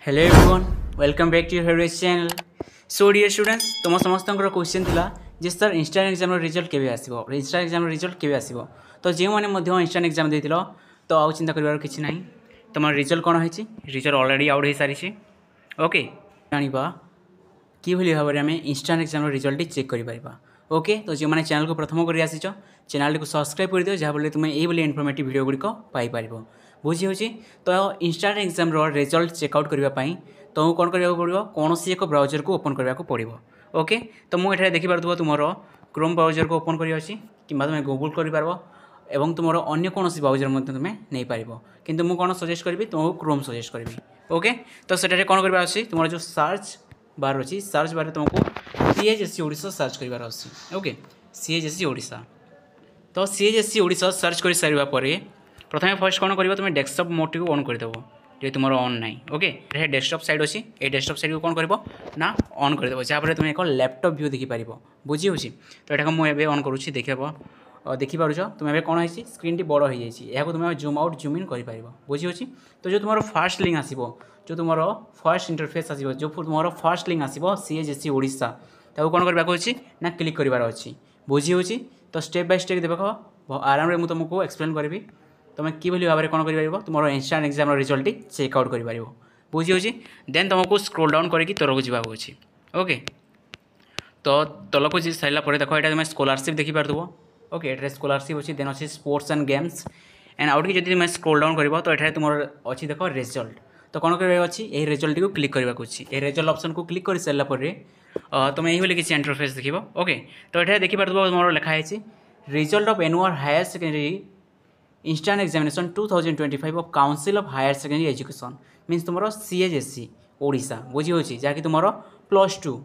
Hello everyone, welcome back to your favourite channel. So dear students, तुम समस्त question थिला जे सर इंस्टांट एग्जाम रिजल्ट केबे आसीबो, इंस्टांट एग्जाम रिजल्ट केबे आसीबो। तो जे माने मध्य इंस्टांट एग्जाम देथिलो तो आउ चिंता करिवार किछि नाही। तमर रिजल्ट कोन होइछि, रिजल्ट ऑलरेडी आउट हे सारी छि। ओके, जानिबा कि भली भाबरे हमें इंस्टांट एग्जाम रिजल्ट चेक करि परिबा। ओके, तो जे माने चैनल को प्रथम करि आसीचो, चैनल को सब्सक्राइब कर दियो, जहाँ तुम ये इनफॉर्मेटिव वीडियो गुड़िक पाई पारिबो। बुझी होची। तो इंस्टांट एग्जाम रिजल्ट चेकआउट करने तुमको कौन करने पड़ो, कौन सी एक ब्राउजर को ओपन करने को पड़ो। ओके, तो मुझे देखिपे तुम क्रोम ब्राउजर को ओपन करी कि तुम गूगल कर एवं तुम अन्य कौन ब्राउजर तुम नहीं पार, किंतु मुझे कौन सजेस्ट करी तुमको क्रोम सजेस्ट करी। ओके, तो सेटा कौन करवा तुम जो सर्च बार अच्छी, सर्च बार तुमको सीएचएससी ओडिशा सर्च करार अच्छी। ओके, सीएचएससी ओडिशा। तो सीएचएससी ओडिशा सर्च कर सारा प्रथम फर्स्ट कौन कर तुम डेस्कटॉप मोड टी ऑन करदेव जो तुम ऑन ना। ओके, डेस्कटॉप साइड अच्छी, ये डेस्कटॉप साइड को कौन कर ना ऑन करदेव, जहाँपर तुम एक लैपटॉप व्यू देखिपार। बुझी हो। तो यहाँ मुझे ऑन करुँच देखिपुच तुम ए कौन है स्क्रीन टी बड़ हो जाए, तुम जूम आउट जूम इन कर। बुझी हो। तो जो तुम फास्ट लिंक आसो, जो तुम फास्ट इंटरफेस आसो, जो तुम फास्ट लिंक आसो सीएचएससी ओडिशा, ताको कौन करने ना क्लिक करार अच्छी। बुझी हो। तो स्टेप बाय स्टेप देख आराम रे मुझे तुमको एक्सप्लेन करी तुम कि भाव में कौन कर तुम इंस्टांट एग्जाम रिजल्ट चेकआउट कर। बुझी हो। देन तुमको स्क्रोल डाउन करके तलक जावाक अच्छी। ओके, तो तलक जी सारापर देख ये तुम स्कॉलरशिप देखिपार। ओके, ये स्कॉलरशिप अच्छी, देन अच्छी sports and games and out की तुम स्क्रोल डाउन कर तो ये तुम अच्छी देख रिजल्ट। तो कौन कर अच्छी ये रिजल्ट को क्लिक करने को अच्छी, ये रिजल्ट ऑप्शन को क्लिक कर सारापर तुम यही किसी इंटरफेस देख। ओके, तो ये देखिपार तुम लिखाई result of annual higher secondary instant examination 2025 of council of higher secondary education means तुम सीएचएससी ओडिशा। बुझी हो, जहाँकि तुम +2।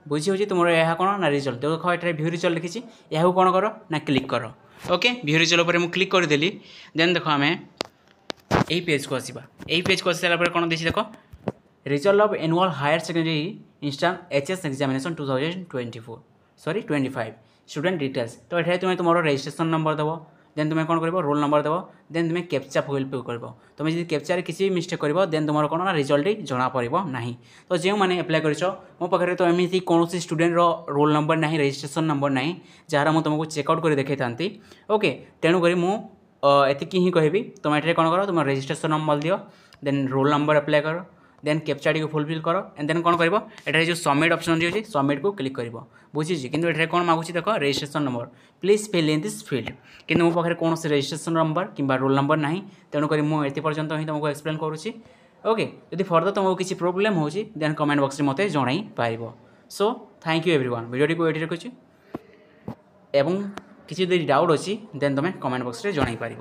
बुझी हो। तुम यह कौन ना रिजल्ट देख ये व्यू रिजल्ट लिखी, यह कौन कर ना क्लिक कर। ओके, व्यू रिजल्ट पर मुझे क्लिक करदेली। देन देख आम यही पेज को आसवा, यही पेज को आस सारापर कौन देखिए देख result of annual higher secondary instant HS examination 2025 student details. तो ये तुम रजिस्ट्रेशन नंबर देव, देन तुम कौन कर रोल नंबर देव, देन तुम कैप्चा फिल कर। तुम जब कैप्चार किसी भी मिस्टेक कर देन तुम कौन ना रिजल्ट जना पड़ ना। तो जो मैंने एप्लाय कर मो पाखे तो एमती कौन स्टूडेंट रोल नंबर ना, रजिस्ट्रेशन नंबर ना, जार मुझे तुमको चेकआउट कर देखी था। ओके, तेणुक मुझे ही कहबी तुम ये कौन कर तुम रजिस्ट्रेशन नंबर दियो, देन रोल नंबर एप्लाय कर, देन कैप्चाटी को फुलफिल कर एंड देन कौन कर जो सबमिट ऑप्शन अच्छी सबमिट को क्लिक कर। बुझी, किंतु ये कौन मागुची देख registration number please fill in this field, कि मो पाखे कौन से रजिस्ट्रेशन नंबर कि रोल नंबर ना, तेणुक मुझे पर्यंत ही तुमको एक्सप्लेन करुँची। ओके, जदि फर्दर तुमको किसी प्रोब्लेम हो देन कमेंट बॉक्स में मत जन पार। So thank you everyone, video को ये रखुच्छी एवं किसी डाउट अच्छी देन तुम कमेंट बॉक्स में जन पार।